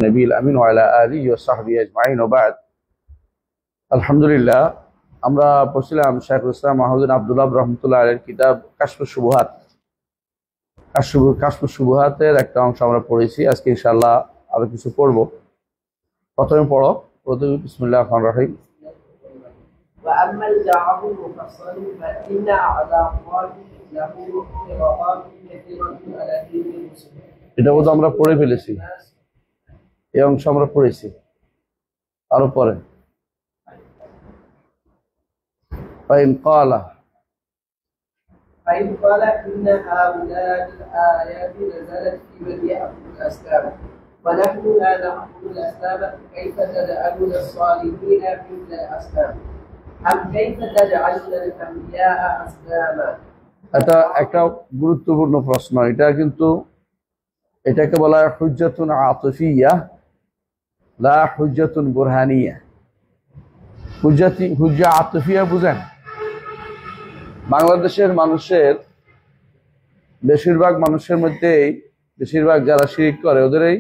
নবীল আমিন ওয়া আলা আলিহি ওয়া সাহবিহি আজমাইন ওয়া বা'দ। আলহামদুলিল্লাহ, আমরা পড়ছিলাম শাইখুল ইসলাম মাহমুদ আব্দুল্লাহ রাহমাতুল্লাহ আলাইহির কিতাব কাশফুশ শুবহাত। কাশফুশ শুবহাতের একটা অংশ আমরা পড়েছি। আজকে ইনশাআল্লাহ আরো কিছু পড়ব। প্রথমে পড়ো, প্রথমে বিসমিল্লাহির রহমানির রহিম। وأما الجعب المفصل فإن أعذاقات له قراءات كثيرة على دين المسلمين। এটা বোধ আমরা পড়ে ফেলেছি, এই অংশ আমরা পড়েছি। আরো পরে فإن قال إن هؤلاء الآيات نزلت في من يأكل الأسلام ونحن لا نأكل الأسلام كيف تجعلون الصالحين مثل الأسلام أم كيف تجعلون الأنبياء أسلاما؟ এটা একটা গুরুত্বপূর্ণ প্রশ্ন। এটা কিন্তু এটাকে বলা হয় হুজ্জাতুন আতিফিয়া লা হুজ্জাতুন বুরহানিয়া। হুজ্জা আতিফিয়া বুঝেন? বাংলাদেশের মানুষের বেশিরভাগ মানুষের মধ্যেই, বেশিরভাগ যারা শিরক করে ওদেরই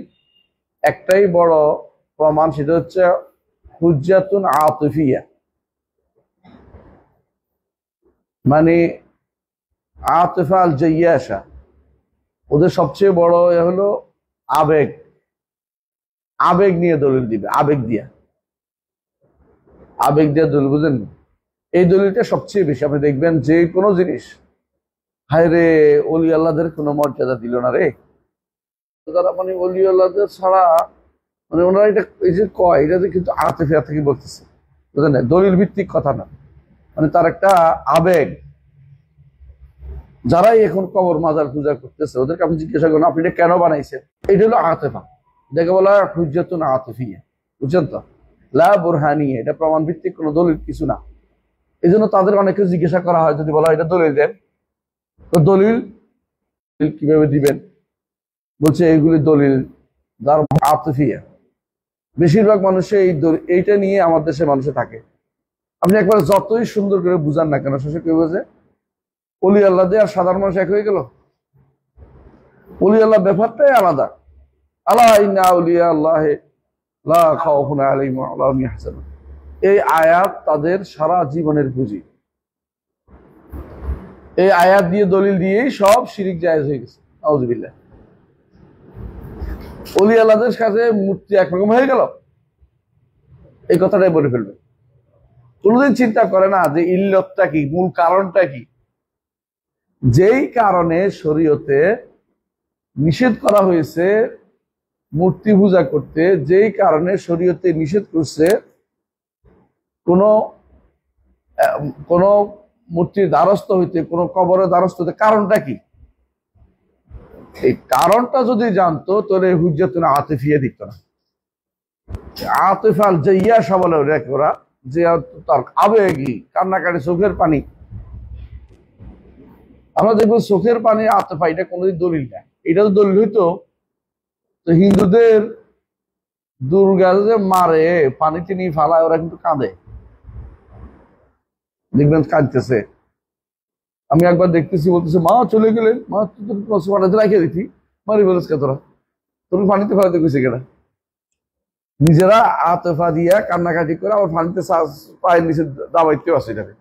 একটাই বড় প্রমাণ, সেটা হচ্ছে হুজ্জাতুন আতিফিয়া। মানে আতিফা আল জাইয়াশা, ওদের সবচেয়ে বড় হলো আবেগ। আবেগ নিয়ে দলিল দিবে, আবেগ দিয়ে দলিল, বুঝেন? এই দলিলটা সবচেয়ে বেশি। আপনি দেখবেন যে কোনো জিনিস, হায় রে অলি আল্লাহদের কোনো মর্যাদা দিল না রে, তারা মানে অলি আল্লাহদের ছাড়া মানে ওনারা এটা এই যে কয়, এটা কিন্তু আতিফিয়া থেকে বলতেছে, বুঝলেন? দলিল ভিত্তিক কথা না, মানে তার একটা আবেগ। যারাই এখন কবর মাজার পূজা করতেছে ওদেরকে আপনি জিজ্ঞাসা করেন আপনি এটা কেন বানাইছেন, এটা হলো আতিফা, যাকে বলা হয় হুজ্জাতুন আতিফিয়া, বুঝছেন তো? লা বুরহানিয়া, এটা প্রমাণ ভিত্তিক কোনো দলিল কিছু না। এই জন্য তাদের অনেকে জিজ্ঞাসা করা হয়, যদি বলা হয় এটা দলিল দেন, তো দলিল কিভাবে দিবেন? বলছে এইগুলি দলিল যার আতিফিয়া। বেশিরভাগ মানুষে এইটা নিয়ে আমার দেশের মানুষে থাকে। আপনি একবার যতই সুন্দর করে বুঝান না কেন, শেষে কেউ বোঝে অলি আল্লাহ দিয়ে আর সাধারণ মানুষ এক হয়ে গেল। অলি আল্লাহ ব্যাপারটাই আলাদা। আলা ইন্না আউলিয়া আল্লাহি লা খাউফুন আলাইহিম ওয়া লা হুম ইয়াহজানুন। এই আয়াত তাদের সারা জীবনের পুঁজি। এই আয়াত দিয়ে দলিল দিয়েই সব শিরিক জায়েজ হয়ে গেছে। আউযুবিল্লাহ। অলি আল্লাহদের কাছে মূর্তি একরকম হয়ে গেল, এই কথাটাই বলে ফেলবে। কোনোদিন চিন্তা করে না যে ইল্লতটা কি, মূল কারণটা কি। যেই কারণে শরীয়তে নিষেধ করা হয়েছে মূর্তি পূজা করতে, যেই কারণে শরীয়তে নিষেধ করছে কোন মূর্তির দ্বারস্থ হইতে, কোন কবরের দ্বারস্থ হইতে, কারণটা কি? এই কারণটা যদি জানতো তাহলে হুজ্জাতুন আতিফিয়া দিত না। আতিফা আল জাইয়াশা বলে ওরা, যে তার আবেগী, কান্নাকাটি, চোখের পানি। আমরা দেখবো চোখের পানি আতিফা, এটা কোনোদিন দলিল না। এটা তো দলিল হইতো তো হিন্দুদের দুর্গা যে মারে, পানিতে নিয়ে ফালায়, ওরা কিন্তু কাঁদে, দেখবেন কাঁদতেছে। আমি একবার দেখতেছি, বলতেছে মা চলে গেলেন, মা তোর রাখিয়ে দিতি, মারি বলেছ কে তোরা, তোর পানিতে ফেলাতে গেছে কেনা। নিজেরা আতিফা দিয়া কান্নাকাটি করে আবার পানিতে পায়ের নিচে দাবাইতেও আছে এটাকে।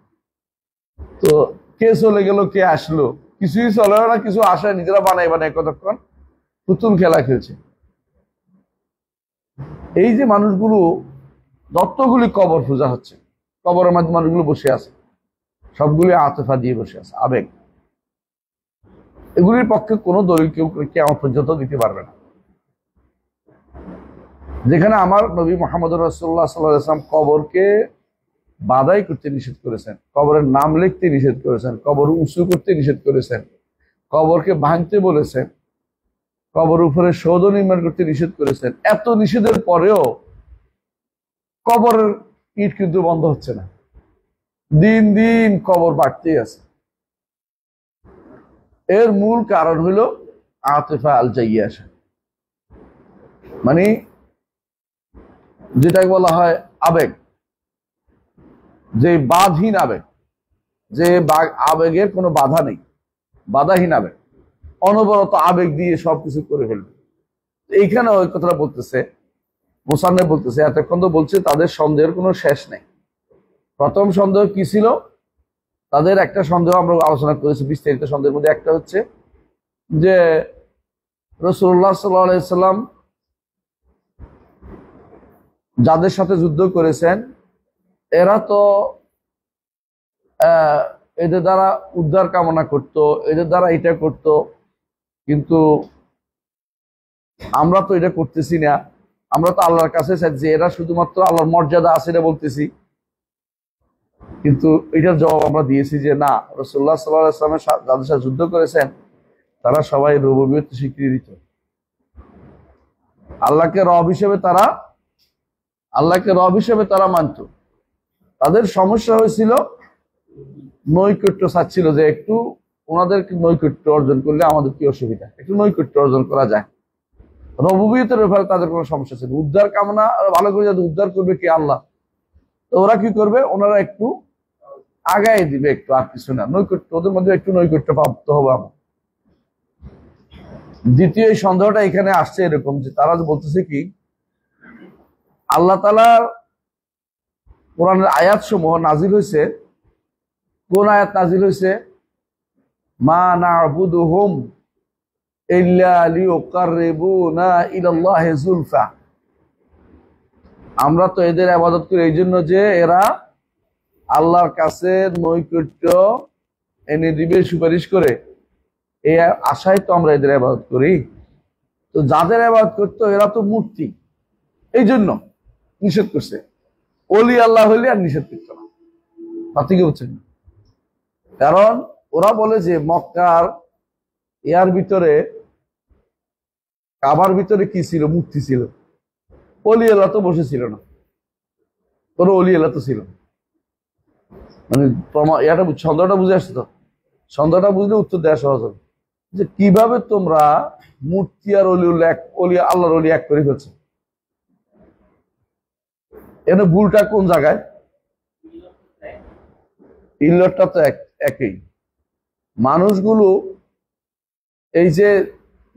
তো কে চলে গেল, কে আসলো, কিছুই চলে না, কিছু আসে, নিজেরা বানাই কতক্ষণ পুতুল খেলা খেলছে। এই যে মানুষগুলো, যতগুলি কবর পূজা হচ্ছে, কবরের মধ্যে মানুষগুলো বসে আছে, সবগুলি আতিফা দিয়ে বসে আছে, আবেগ। এগুলির পক্ষে কোনো দলিল কেউ কিয়ামত পর্যন্ত দিতে পারবে না। যেখানে আমার নবী মুহাম্মদ রাসূলুল্লাহ সাল্লাল্লাহু আলাইহি ওয়াসাল্লাম কবরকে বাধাই করতে নিষেধ করেছেন, কবরের নাম লিখতে নিষেধ করেছেন, কবর উঁচু করতে নিষেধ করেছেন, কবরকে ভাঙতে বলেছেন, কবর উপরে সৌধ নির্মাণ করতে নিষেধ করেছেন। এত নিষেধের পরেও কবরের ইট কিন্তু বন্ধ হচ্ছে না, দিন দিন কবর বাড়তেই আছে। এর মূল কারণ হইল আতিফা আল জাইয়াশা, মানে যেটাকে বলা হয় আবেগ, যে বাঁধহীন আবেগ, যে আবেগের কোনো বাধা নেই, বাধাহীন আবেগ, অনবরত আবেগ দিয়ে সবকিছু করে ফেলবে। এইখানে ওই কথাটা বলতেছে মুসান্নেফ বলতেছে, এতক্ষণ তো বলছে তাদের সন্দেহের কোনো শেষ নেই। প্রথম সন্দেহ কি ছিল? তাদের একটা সন্দেহ আমরা আলোচনা করেছি, বিস্তারিত সন্দেহের মধ্যে একটা হচ্ছে যে রাসূলুল্লাহ সাল্লাল্লাহু আলাইহি সাল্লাম যাদের সাথে যুদ্ধ করেছেন এরা তো এদের দ্বারা উদ্ধার কামনা করত, এদের দ্বারা এটা করত, কিন্তু আমরা তো এটা করতেছি না। আমরা তো আল্লাহর কাছে চাইছি, এরা শুধুমাত্র আল্লাহর মর্যাদা আছে এটা বলতেছি, কিন্তু এটার জবাব আমরা দিয়েছি যে না, রাসূলুল্লাহ সাল্লাল্লাহু আলাইহি ওয়াসাল্লামের যাদের সাথে যুদ্ধ করেছেন তারা সবাই রুবুবিয়ত স্বীকৃতি দিত। আল্লাহকে রব হিসেবে তারা মানত। তাদের সমস্যা হয়েছিল নৈকট্য চাচ্ছিল, যে একটু ওনাদের নৈকট্য অর্জন করলে আমাদের কি অসুবিধা, একটু নৈকট্য অর্জন করা যায়। রুবুবিয়তের ব্যাপারে তাদের কোনো সমস্যা ছিল, উদ্ধার কামনা ভালো করে যাতে উদ্ধার করবে কি আল্লাহ, তো ওরা কি করবে, ওনারা একটু আগায় দিবে, একটু, আর কিছু না, নৈকট্য ওদের মধ্যে একটু নৈকট্য প্রাপ্ত হবে আমার। দ্বিতীয় এই সন্দেহটা এখানে আসছে এরকম যে তারা বলতেছে কি আল্লাহ তাআলার কোরআনের আয়াত সমূহ নাজিল হয়েছে। কোন আয়াত নাজিল হয়েছে? মা না'বুদুহুম ইল্লা লিয়ুকাররিবুনা ইলাল্লাহি যুলফা। আমরা তো এদের ইবাদত করি এই জন্য যে এরা আল্লাহর কাছে নৈকট্য এনে দিবে, সুপারিশ করে, এই আশায় তো আমরা এদের ইবাদত করি। তো যাদের ইবাদত করতো এরা তো মূর্তি, এই জন্য নিষেধ করছে। ওলি আল্লাহ হইলে আর নিষেধ করতো না। তা থেকে বুঝছেন, কারণ ওরা বলে যে মক্কার ইয়ার ভিতরে, কাবার ভিতরে কি ছিল? মূর্তি ছিল। ওলি আল্লাহ তো বসেছিল না, কোনো ওলি আল্লাহ তো ছিল না। মানে সন্দেহটা বুঝে আসছে তো, সন্দেহটা বুঝলে উত্তর দেওয়া সহজ হবে যে কিভাবে তোমরা মূর্তি আর অলি আল্লাহর অলি এক করে ফেলছো। এখানে ভুলটা কোন জায়গায়? ইল্লতটা তো একই। মানুষগুলো এই যে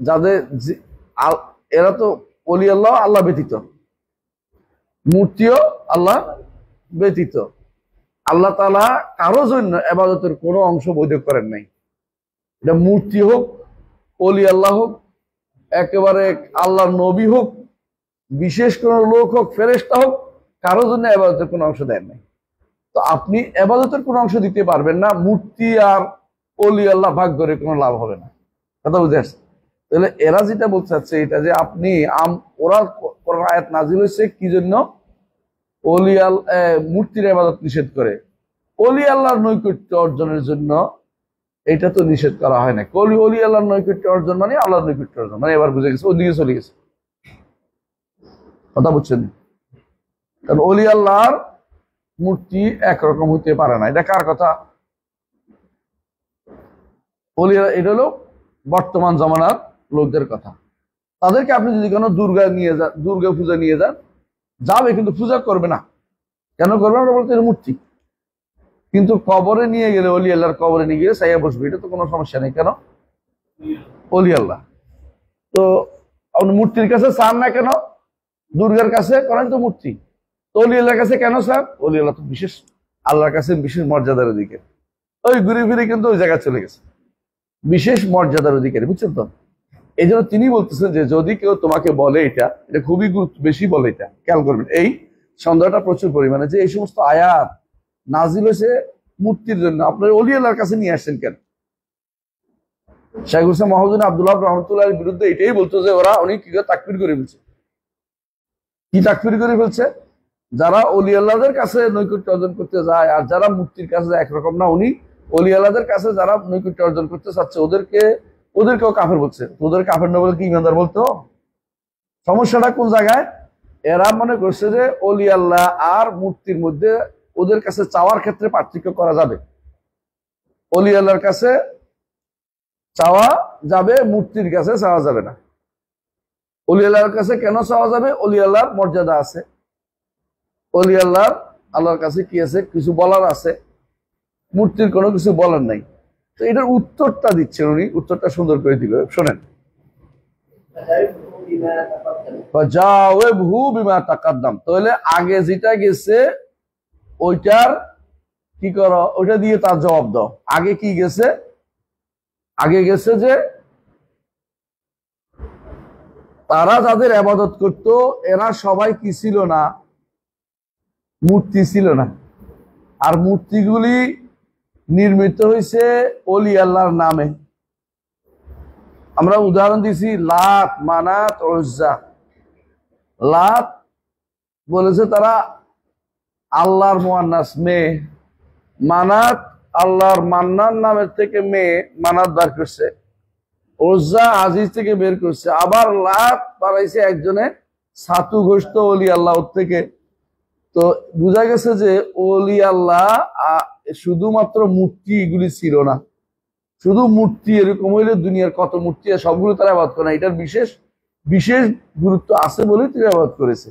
যাদের এরা তো অলি আল্লাহ আল্লাহ ব্যতীত, মূর্তিও আল্লাহ ব্যতীত। আল্লাহ তাআলা কারো জন্য ইবাদতের কোনো অংশ বৈধ করেন নাই। এটা মূর্তি হোক, অলি আল্লাহ হোক, একেবারে আল্লাহর নবী হোক, বিশেষ কোন লোক হোক, ফেরেশতা হোক, কারো জন্য ইবাদতের কোনো অংশ দেন নাই। তো আপনি ইবাদতের কোনো অংশ দিতে পারবেন না, মূর্তি আর অলি আল্লাহ ভাগ করে কোনো লাভ হবে না। কথা বুঝে আসছে? তাহলে এরা যেটা বলতে চাচ্ছে এটা যে আপনি ওরা কোরআন আয়াত নাজিল হয়েছে কি জন্য? অলি মূর্তির ইবাদত নিষেধ করে, অলি আল্লাহর নৈকট্য অর্জনের জন্য এটা তো নিষেধ করা হয় না। অলি আল্লাহর নৈকট্য অর্জন মানে আল্লাহর নৈকট্য অর্জন, মানে এবার বুঝে গেছে, ওদিকে চলে গেছে। কথা বুঝছেন? কারণ অলি আল্লাহর মূর্তি একরকম হইতে পারে না। এটা কার কথা? অলি, এটা হলো বর্তমান জমানার লোকদের কথা। তাদেরকে আপনি যদি কোনো দুর্গা পূজা নিয়ে যান, যাবে কিন্তু পূজা করবে না। কেন করবে? আমরা বলতে মূর্তি। কিন্তু কবরে নিয়ে গেলে, অলি আল্লাহর কবরে নিয়ে গেলে সাইয়া বসবে, এটা তো কোনো সমস্যা নেই। কেন? অলি আল্লাহ। তো আপনি মূর্তির কাছে চান না কেন? দুর্গার কাছে করেন তো মূর্তি, তো অলি আল্লাহর কাছে কেন চান? অলি আল্লাহ তো বিশেষ, আল্লাহর কাছে বিশেষ মর্যাদার অধিকারী। ওই ঘুরে ফিরে কিন্তু ওই জায়গায় চলে গেছে, বিশেষ মর্যাদার অধিকারী। বুঝছেন তো? এই জন্য তিনি বলতেছেন যে যদি কেউ তোমাকে বলে, এটা খুবই বেশি বলে, এটা খেয়াল করবেন, এই সন্দেহটা প্রচুর পরিমাণে, যে এই সমস্ত আয়াত নাজিল হয়েছে মূর্তির জন্য, আপনার অলি আল্লাহর কাছে নিয়ে আসছেন কেন? শাইখুল ইসলাম মাহমুদ আব্দুল্লাহ রহমতুল্লাহর বিরুদ্ধে এটাই বলতো যে ওরা অনেক কি তাকফির করে ফেলছে। কি তাকফির করে ফেলছে? যারা অলি আল্লাহদের কাছে নৈকট্য অর্জন করতে যায় আর যারা মূর্তির কাছে একরকম না। উনি অলি আল্লাহদের কাছে যারা নৈকট্য অর্জন করতে চাচ্ছে ওদেরকেও কাফের বলছে। ওদের কাফের না বলে কি ইমানদার বলতো? সমস্যাটা কোন জায়গায়? এরা মনে করছে যে অলি আল্লাহ আর মূর্তির মধ্যে ওদের কাছে চাওয়ার ক্ষেত্রে পার্থক্য করা যাবে। অলি আল্লাহর কাছে চাওয়া যাবে, মূর্তির কাছে চাওয়া যাবে না। অলি আল্লাহর কাছে কেন চাওয়া যাবে? অলি আল্লাহর মর্যাদা আছে, অলি আল্লাহর কাছে কি আছে? কিছু বলার আছে, মূর্তির কোনো কিছু বলার নাই। তো এটার উত্তরটা দিচ্ছেন উনি, উত্তরটা সুন্দর করে দিল, শোনেন। بما تقدم ফাজাওয়াবহু বিমা তাকাদ্দাম, তাহলে আগে যেটা গেছে ওইটার কি করো, ওইটা দিয়ে তার জবাব দাও। আগে কি গেছে? আগে গেছে যে তারা যাদের ইবাদত করত এরা সবাই কি ছিল না? মূর্তি ছিল না। আর মূর্তিগুলি নির্মিত হয়েছে ওলি আল্লাহর নামে। আমরা উদাহরণ দিছি লাত, মানাত, উজ্জা। লাত বলেছে তারা আল্লাহর মুয়ান্নাস, মেয়ে। মানাত আল্লাহর মান্নান নামের থেকে মেয়ে মানাত বার করছে। উজ্জা আজিজ থেকে বের করছে। আবার লাত বানাইছে একজনে সাতু ঘোষত ওলি আল্লাহ থেকে। তো বোঝা গেছে যে ওলি আল্লাহ শুধুমাত্র মূর্তি এগুলি ছিল না। শুধু মূর্তি এরকম হইলে দুনিয়ার কত মূর্তি সবগুলো তারা ইবাদত করে না। এটার বিশেষ বিশেষ গুরুত্ব আছে বলেই তো ইবাদত করেছে।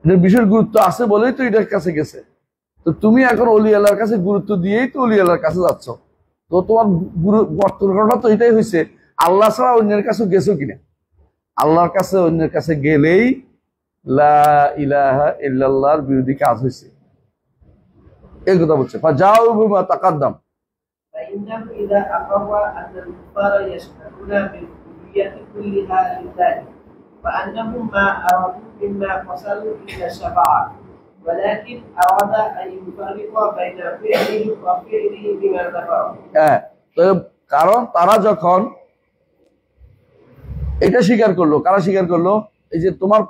এটার বিশেষ গুরুত্ব আছে বলেই তো এটার কাছে গেছে। তো তুমি এখন ওলি আল্লাহর কাছে গুরুত্ব দিয়েই তো ওলি আল্লাহর কাছে যাচ্ছ। তো তোমার বর্তমানটা তো এটাই হয়েছে, আল্লাহ ছাড়া অন্যের কাছে গেছো কিনা। আল্লাহর কাছে অন্যের কাছে গেলেই লা ইলাহা ইল্লাল্লাহর বিরোধী কাজ হয়েছে। এই কথা বলছে ফাজাওয়াবহু বিমা তাকাদ্দাম। فإنه إذا أقر أن الكفار يشهدون بالربوبية كلها لله وأنهم ما أرادوا مما قصدوا إلا الشفاعة ولكن أراد أن يفرق بين فعله وفعله بما ذكر. কারণ তারা যখন এটা স্বীকার করলো, কারা স্বীকার করলো? এই যে তোমার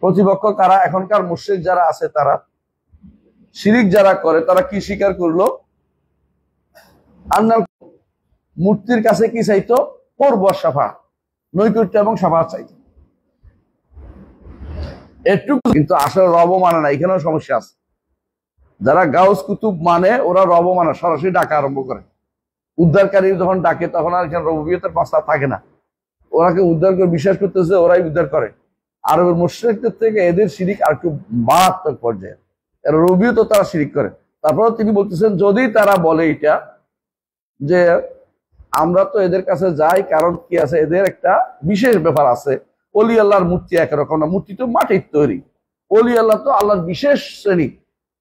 প্রতিপক্ষ কারা? এখনকার মুশরিক যারা আছে তারা, শিরিক যারা করে তারা কি স্বীকার করলো? আন্নাল মূর্তির কাছে কি চাইতো? পূর্ব সাফা, নৈকট্য এবং সাফাত চাইতো। এটুকু কিন্তু আসলে রব মানে না। এখানেও সমস্যা আছে। যারা গাউস কুতুব মানে ওরা রব মানে সরাসরি ডাকা আরম্ভ করে। উদ্ধারকারী যখন ডাকে তখন আর এখানে রবুবিয়তের পাশা থাকে না। ওরাকে উদ্ধার করে বিশ্বাস করতেছে, ওরাই উদ্ধার করে। আরবের মুশরিকদের থেকে এদের শিরিক আর একটু মারাত্মক পর্যায়ে। এরা রবিয়ত তারা শিরিক করে। তারপর তিনি বলতেছেন যদি তারা বলে এটা যে আমরা তো এদের কাছে যাই, কারণ কি আছে, এদের একটা বিশেষ ব্যাপার আছে। ওলি আল্লাহর মূর্তি একরকম না, মূর্তি তো মাটির তৈরি। ওলি আল্লাহ তো আল্লাহর বিশেষ শ্রেণী,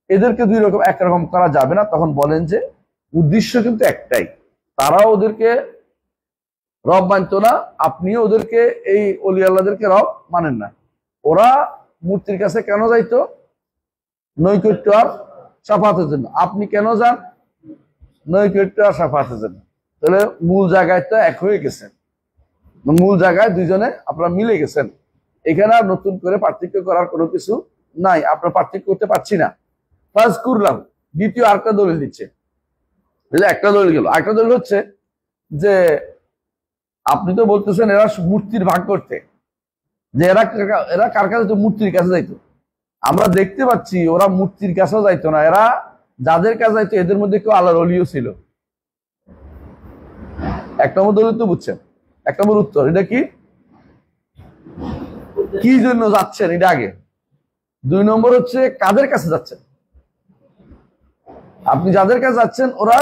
এদেরকে দুই রকম একরকম করা যাবে না। তখন বলেন যে উদ্দেশ্য কিন্তু একটাই, তারাও ওদেরকে রব মানত না, আপনিও ওদেরকে এই ওলি আল্লাহদেরকে রব মানেন না। ওরা মূর্তির কাছে কেন যাইতো? নৈকট্য আর সাফাতের জন্য। আপনি কেন যান? নৈকট্য আর সাফাতের জন্য। তাহলে মূল জায়গায় তো এক হয়ে গেছেন, মূল জায়গায় দুইজনে আপনারা মিলে গেছেন। এখানে আর নতুন করে পার্থক্য করার কোনো কিছু নাই। আপনারা পার্থক্য করতে পারছি না। ফাজ করলাম দ্বিতীয় আরেকটা দলিল দিচ্ছে। একটা দলিল গেল, আরেকটা দলিল হচ্ছে যে আপনি তো বলতেছেন এরা মূর্তির ভাগ করতে, যে এরা কার কাছে তো মূর্তির কাছে যাইতো। আমরা দেখতে পাচ্ছি ওরা মূর্তির কাছেও যাইতো না। এরা যাদের কাছে যাইতো এদের মধ্যে কেউ আল্লাহর ওলিও ছিল। এক নম্বর দলিল তো বুঝছেন। এক নম্বর উত্তর এটা কি জন্য যাচ্ছেন এটা আগে। দুই নম্বর হচ্ছে কাদের কাছে যাচ্ছেন। আপনি যাদের কাছে যাচ্ছেন ওরা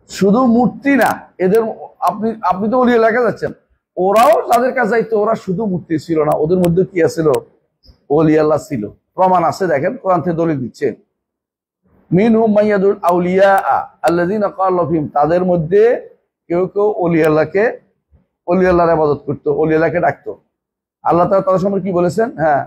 শুধু মূর্তি না, এদের আপনি তো ওলি এলাকায় যাচ্ছেন, ওরাও যাদের কাছে যাইতো ওরা শুধু মূর্তি ছিল না, ওদের মধ্যে কি আছিল? ওলি আল্লাহ ছিল। প্রমাণ আছে, দেখেন কোরআন থেকে দলিল দিচ্ছে। মিনহুম মাইয়াদুল আউলিয়া আল্লাযীনা ক্বালা ফিহিম, তাদের মধ্যে কেউ কেউ ওলি আল্লাহর ইবাদত করতো, ওলি আল্লাহকে ডাকতো। আল্লাহ তাআলা তাদের সম্পর্কে কি বলেছেন? হ্যাঁ,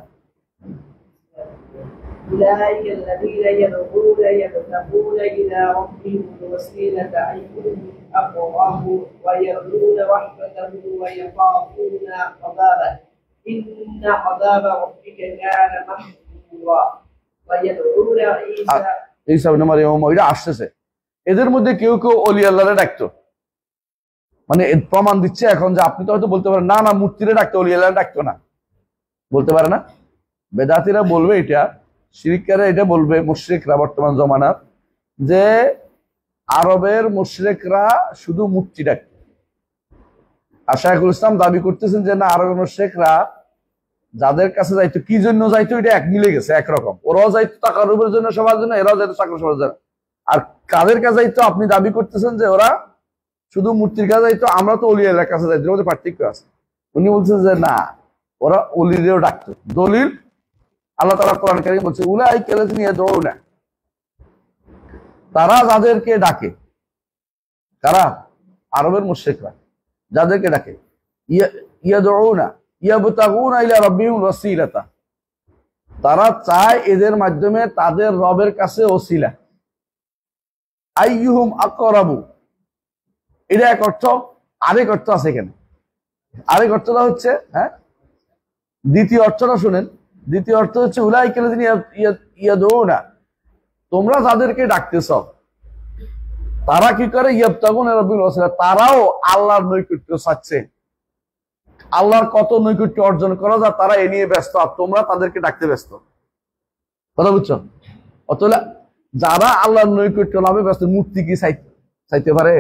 أولئك الذين يدعون يبتغون إلى ربهم الوسيلة أيهم أقرب ويرجون رحمته ويخافون عذابه إن عذاب ربك كان محذورا ويدعون ঈসা ইবনে মারইয়াম ওইটা আসতেছে। এদের মধ্যে কেউ কেউ ওলি আল্লাহরে ডাকতো, মানে প্রমাণ দিচ্ছে এখন যে আপনি তো হয়তো বলতে পারেন না না মূর্তিরে ডাকতো, ওলি আল্লাহরে ডাকতো না, বলতে পারে না। বেদাতিরা বলবে এটা, শিরিকরা এটা বলবে, মুশরিকরা বর্তমান জমানা, যে আরবের মুশরিকরা শুধু মূর্তি ডাকত। আর শাইখুল ইসলাম দাবি করতেছেন যে না, আরবের মুশরিকরা যাদের কাছে যাইতো, কি জন্য যাইতো, এটা এক মিলে গেছে, একরকম। ওরাও যাইতো তাকারুবের জন্য, সবার জন্য, এরাও যাইতো চাকর সবার জন্য। আর কাদের কাছে যাইতো? আপনি দাবি করতেছেন যে ওরা শুধু মূর্তির কাছে যাইতো, আমরা তো অলিয়ার কাছে যাইতো, ওদের পার্থক্য আছে। উনি বলছেন যে না, ওরা অলিদেরও ডাকতো। দলিল আল্লাহ তাআলা কোরআন কারীমে বলছে উলাইকা আল্লাযিনা ইয়াদউনা, তারা যাদেরকে ডাকে, কারা? আরবের মুশরিকরা যাদেরকে ডাকে, ইয়াদউনা ইয়াবতাগুনা ইলা রাব্বিহিমুল ওয়াসিলাতা, তারা চায় এদের মাধ্যমে তাদের রবের কাছে ওসিলা। আইয়ুহুম আকরাবু, এটা এক অর্থ। আরেক অর্থ আছে এখানে। আরেক অর্থটা হচ্ছে, হ্যাঁ, দ্বিতীয় অর্থটা শুনেন। দ্বিতীয় অর্থ হচ্ছে উলাইকা আল্লাযিনা ইয়াদউনা, তোমরা যাদেরকে ডাকতেছ তারা কি করে? ইয়াবতাগুনা ইলা রাব্বিহিমুল ওয়াসিলা, তারাও আল্লাহর নৈকট্য চাচ্ছে। আল্লাহর কত নৈকট্য অর্জন করা যায় তারা এ নিয়ে ব্যস্ত, আর তোমরা তাদেরকে ডাকতে ব্যস্ত। কথা বুঝছো? অতএব যারা আল্লাহর নৈকট্য লাভে ব্যস্ত, মূর্তি কি চাইতে পারে?